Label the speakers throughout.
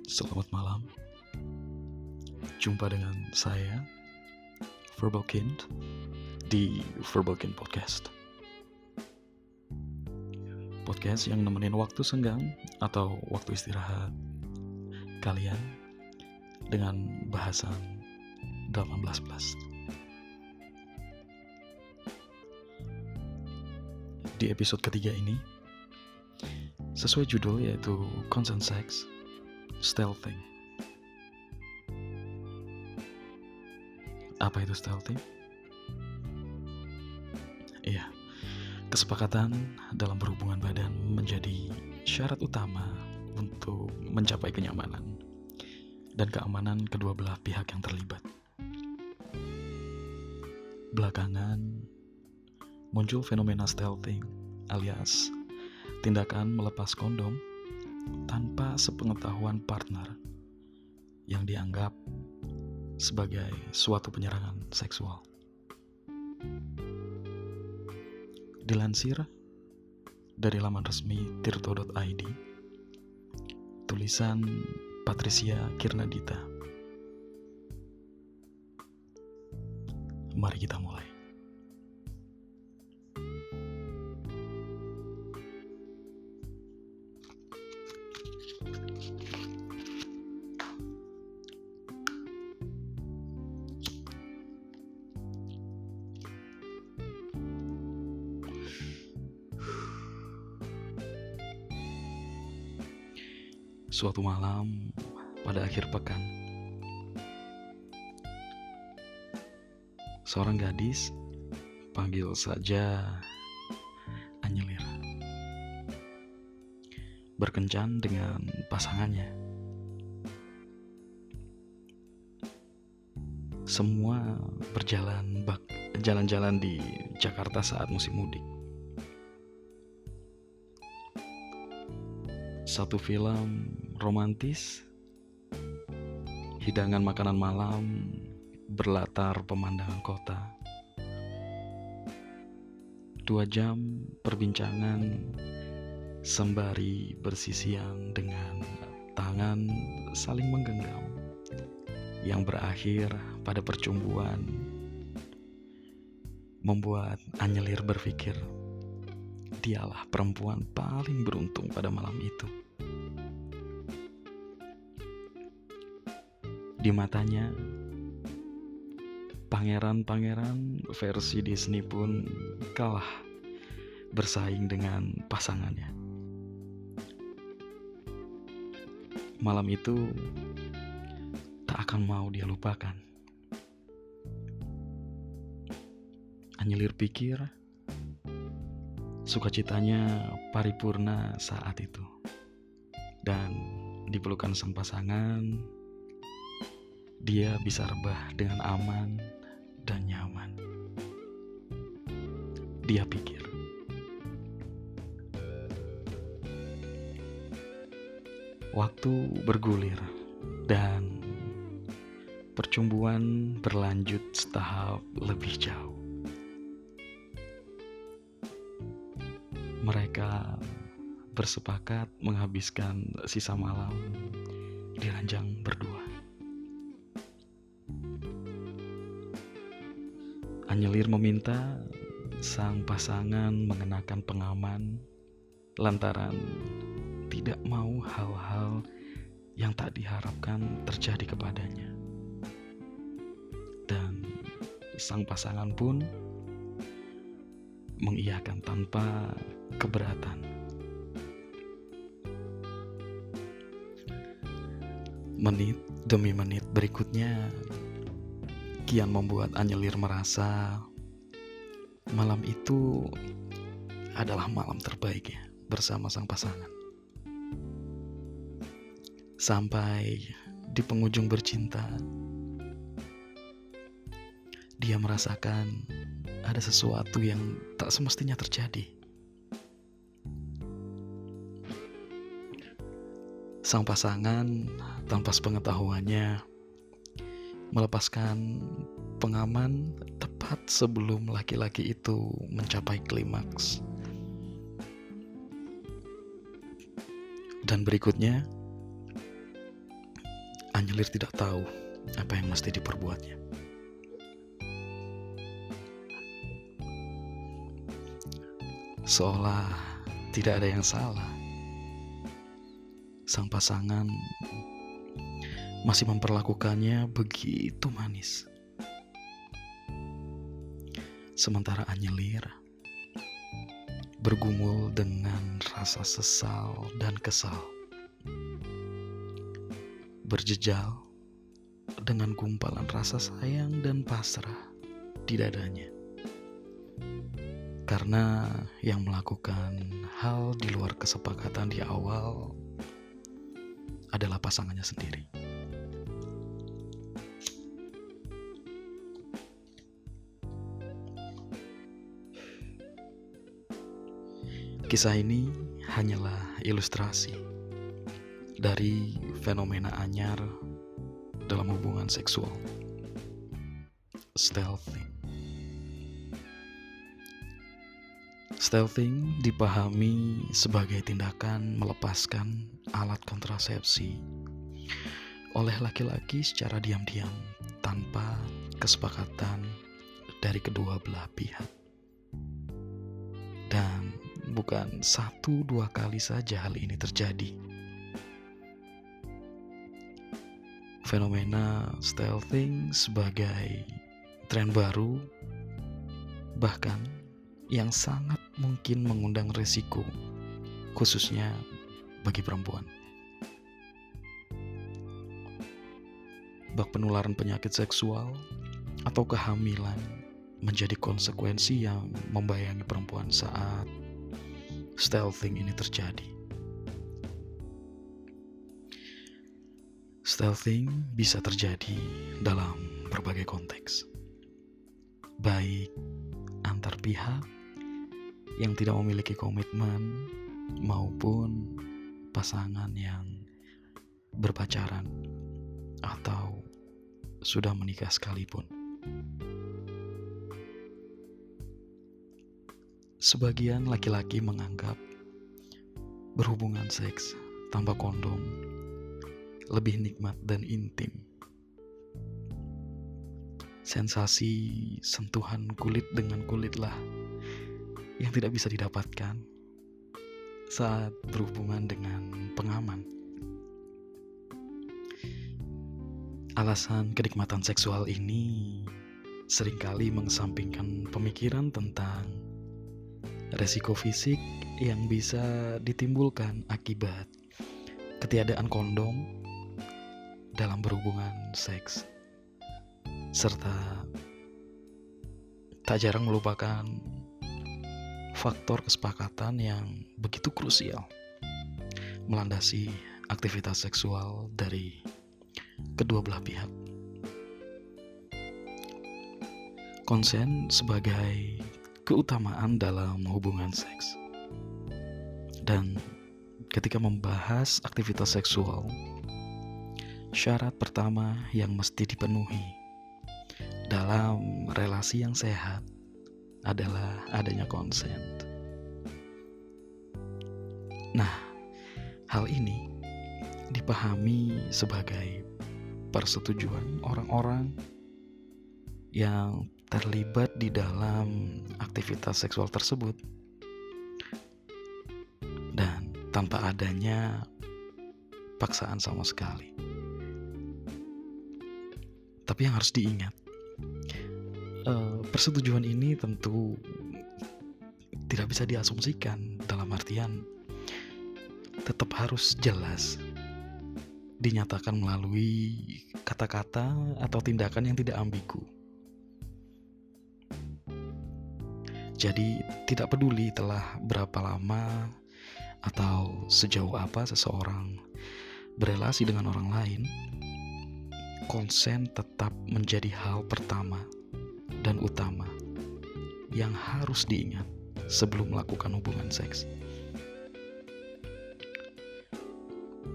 Speaker 1: Selamat malam. Jumpa dengan saya, Verbalkind, di Verbalkind Podcast. Podcast yang nemenin waktu senggang atau waktu istirahat kalian dengan bahasan 18+. Di episode ketiga ini, sesuai judul yaitu Consent Sex, Stealthing. Apa itu stealthing? Iya, kesepakatan dalam berhubungan badan menjadi syarat utama untuk mencapai kenyamanan dan keamanan kedua belah pihak yang terlibat. Belakangan, muncul fenomena stealthing alias tindakan melepas kondom tanpa sepengetahuan partner yang dianggap sebagai suatu penyerangan seksual. Dilansir dari laman resmi tirto.id, tulisan Patricia Kirnadita. Mari kita mulai. Suatu malam pada akhir pekan, seorang gadis, panggil saja Anyelir, berkencan dengan pasangannya. Semua jalan-jalan di Jakarta saat musim mudik. Satu film romantis, hidangan makanan malam berlatar pemandangan kota. 2 jam perbincangan sembari bersisian dengan tangan saling menggenggam yang berakhir pada percumbuan, membuat Anyelir berpikir dialah perempuan paling beruntung pada malam itu. Di matanya, pangeran-pangeran versi Disney pun kalah bersaing dengan pasangannya. Malam itu tak akan mau dia lupakan. Anyelir pikir sukacitanya paripurna saat itu, dan di pelukan sang pasangan dia bisa rebah dengan aman dan nyaman. Dia pikir. Waktu bergulir dan percumbuan berlanjut setahap lebih jauh. Mereka bersepakat menghabiskan sisa malam di ranjang berdua. Anyelir meminta sang pasangan mengenakan pengaman lantaran tidak mau hal-hal yang tak diharapkan terjadi kepadanya. Dan sang pasangan pun mengiyakan tanpa keberatan. Menit demi menit berikutnya kian membuat Anyelir merasa malam itu adalah malam terbaiknya bersama sang pasangan. Sampai di penghujung bercinta, dia merasakan ada sesuatu yang tak semestinya terjadi. Sang pasangan tanpa sepengetahuannya melepaskan pengaman tepat sebelum laki-laki itu mencapai klimaks. Dan berikutnya Anyelir tidak tahu apa yang mesti diperbuatnya. Seolah tidak ada yang salah, sang pasangan masih memperlakukannya begitu manis. Sementara Anyelir bergumul dengan rasa sesal dan kesal, berjejal dengan gumpalan rasa sayang dan pasrah di dadanya. Karena yang melakukan hal di luar kesepakatan di awal adalah pasangannya sendiri. Kisah ini hanyalah ilustrasi dari fenomena anyar dalam hubungan seksual, stealthing. Stealthing dipahami sebagai tindakan melepaskan alat kontrasepsi oleh laki-laki secara diam-diam tanpa kesepakatan dari kedua belah pihak. Dan bukan 1-2 kali saja hal ini terjadi. Fenomena stealthing sebagai tren baru, bahkan yang sangat mungkin mengundang resiko, khususnya bagi perempuan. Bak penularan penyakit seksual atau kehamilan menjadi konsekuensi yang membayangi perempuan saat stealthing ini terjadi. Stealthing bisa terjadi dalam berbagai konteks, baik antar pihak yang tidak memiliki komitmen maupun pasangan yang berpacaran atau sudah menikah sekalipun. Sebagian laki-laki menganggap berhubungan seks tanpa kondom lebih nikmat dan intim. Sensasi sentuhan kulit dengan kulitlah yang tidak bisa didapatkan saat berhubungan dengan pengaman. Alasan kenikmatan seksual ini seringkali mengesampingkan pemikiran tentang resiko fisik yang bisa ditimbulkan akibat ketiadaan kondom dalam berhubungan seks, serta tak jarang melupakan faktor kesepakatan yang begitu krusial melandasi aktivitas seksual dari kedua belah pihak. Konsen sebagai keutamaan dalam hubungan seks. Dan ketika membahas aktivitas seksual, syarat pertama yang mesti dipenuhi dalam relasi yang sehat adalah adanya konsen. Nah, hal ini dipahami sebagai persetujuan orang-orang yang terlibat di dalam aktivitas seksual tersebut, dan tanpa adanya paksaan sama sekali. Tapi yang harus diingat, persetujuan ini tentu tidak bisa diasumsikan, dalam artian tetap harus jelas dinyatakan melalui kata-kata atau tindakan yang tidak ambigu. Jadi tidak peduli telah berapa lama atau sejauh apa seseorang berelasi dengan orang lain, konsen tetap menjadi hal pertama dan utama yang harus diingat sebelum melakukan hubungan seks.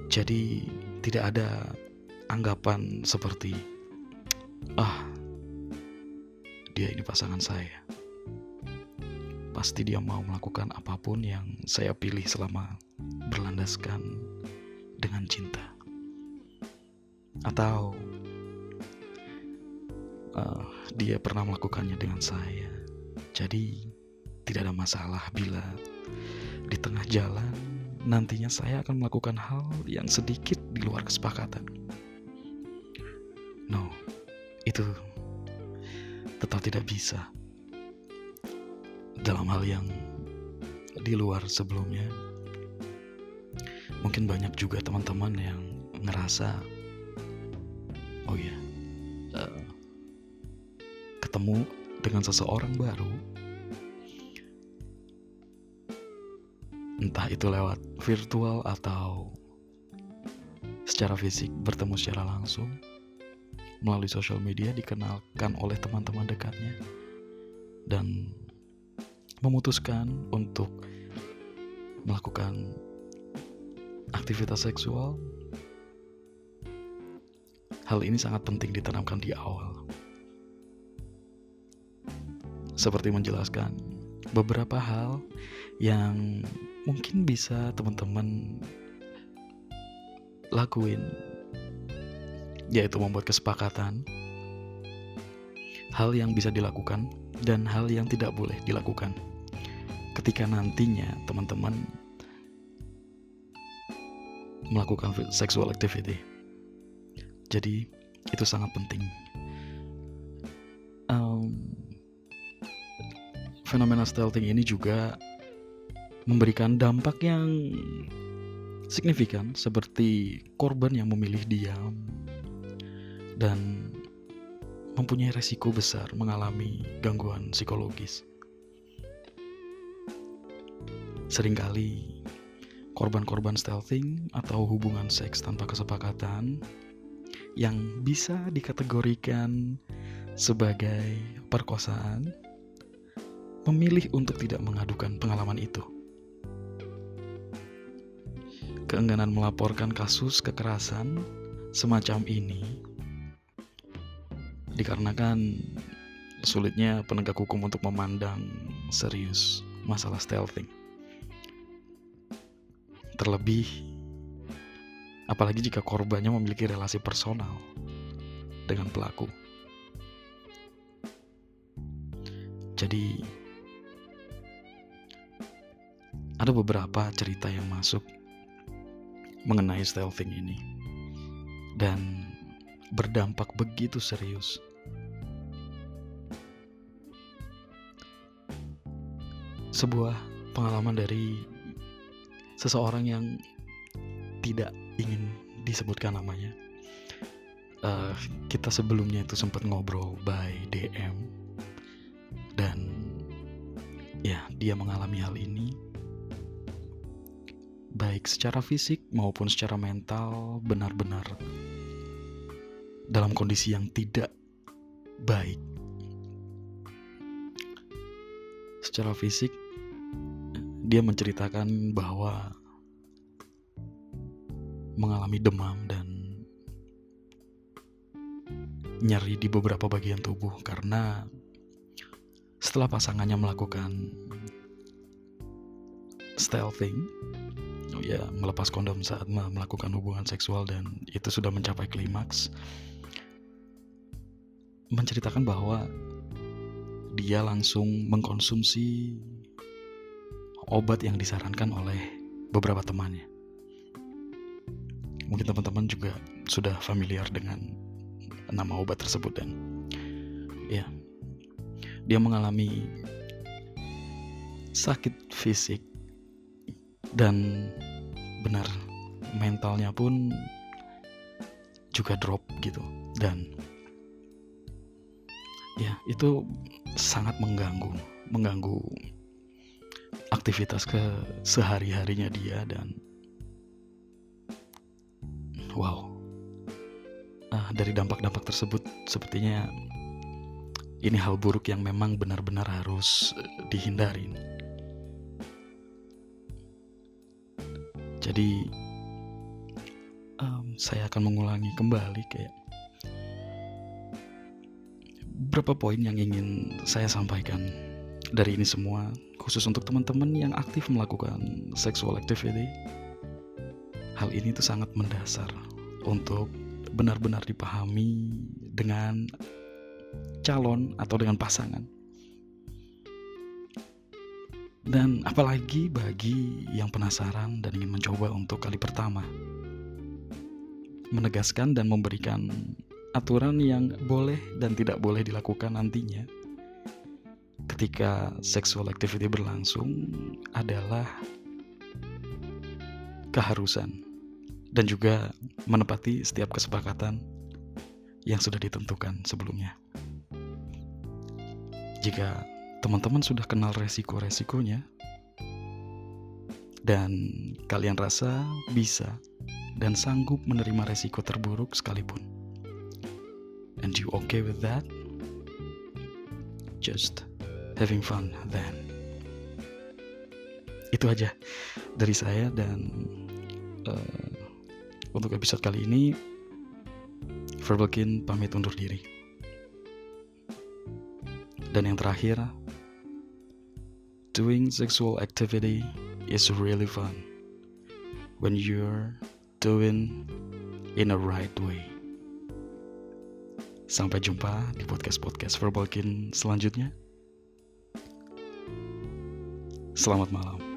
Speaker 1: Jadi tidak ada anggapan seperti, dia ini pasangan saya, pasti dia mau melakukan apapun yang saya pilih selama berlandaskan dengan cinta. atau dia pernah melakukannya dengan saya. Jadi tidak ada masalah bila di tengah jalan nantinya saya akan melakukan hal yang sedikit di luar kesepakatan. No, itu tetap tidak bisa. Dalam hal yang di luar sebelumnya, mungkin banyak juga teman-teman yang ngerasa, oh ya, ketemu dengan seseorang baru, entah itu lewat virtual atau secara fisik, bertemu secara langsung melalui sosial media, dikenalkan oleh teman-teman dekatnya dan memutuskan untuk melakukan aktivitas seksual. Hal ini sangat penting ditanamkan di awal, seperti menjelaskan beberapa hal yang mungkin bisa teman-teman lakuin, yaitu membuat kesepakatan hal yang bisa dilakukan dan hal yang tidak boleh dilakukan ketika nantinya teman-teman melakukan sexual activity. Jadi itu sangat penting. Fenomena stealthing ini juga memberikan dampak yang signifikan, seperti korban yang memilih diam dan mempunyai resiko besar mengalami gangguan psikologis. Seringkali korban-korban stealthing atau hubungan seks tanpa kesepakatan yang bisa dikategorikan sebagai perkosaan memilih untuk tidak mengadukan pengalaman itu. Keengganan melaporkan kasus kekerasan semacam ini dikarenakan sulitnya penegak hukum untuk memandang serius masalah stealthing. Terlebih, apalagi jika korbannya memiliki relasi personal dengan pelaku. Jadi, ada beberapa cerita yang masuk mengenai stealthing ini dan berdampak begitu serius. Sebuah pengalaman dari seseorang yang tidak ingin disebutkan namanya. Kita sebelumnya itu sempat ngobrol by DM dan ya, dia mengalami hal ini baik secara fisik maupun secara mental, benar-benar dalam kondisi yang tidak baik. Secara fisik, dia menceritakan bahwa mengalami demam dan nyeri di beberapa bagian tubuh karena setelah pasangannya melakukan stealthing, ya, melepas kondom saat melakukan hubungan seksual dan itu sudah mencapai klimaks, menceritakan bahwa dia langsung mengkonsumsi obat yang disarankan oleh beberapa temannya. Mungkin teman-teman juga sudah familiar dengan nama obat tersebut dan ya, dia mengalami sakit fisik dan benar mentalnya pun juga drop gitu, dan ya, itu sangat mengganggu aktivitas sehari-harinya dia. Dan wow, dari dampak-dampak tersebut sepertinya ini hal buruk yang memang benar-benar harus dihindari. Jadi saya akan mengulangi kembali kayak beberapa poin yang ingin saya sampaikan dari ini semua, khusus untuk teman-teman yang aktif melakukan sexual activity. Hal ini tuh sangat mendasar untuk benar-benar dipahami dengan calon atau dengan pasangan. Dan apalagi bagi yang penasaran dan ingin mencoba untuk kali pertama, menegaskan dan memberikan aturan yang boleh dan tidak boleh dilakukan nantinya ketika sexual activity berlangsung adalah keharusan dan juga menepati setiap kesepakatan yang sudah ditentukan sebelumnya. Jika teman-teman sudah kenal resiko-resikonya dan kalian rasa bisa dan sanggup menerima resiko terburuk sekalipun, and you okay with that, just having fun then. Itu aja dari saya, dan untuk episode kali ini Verbalkin pamit undur diri. Dan yang terakhir, doing sexual activity is really fun when you're doing in a right way. Sampai jumpa di podcast Verbalkin selanjutnya. Selamat malam.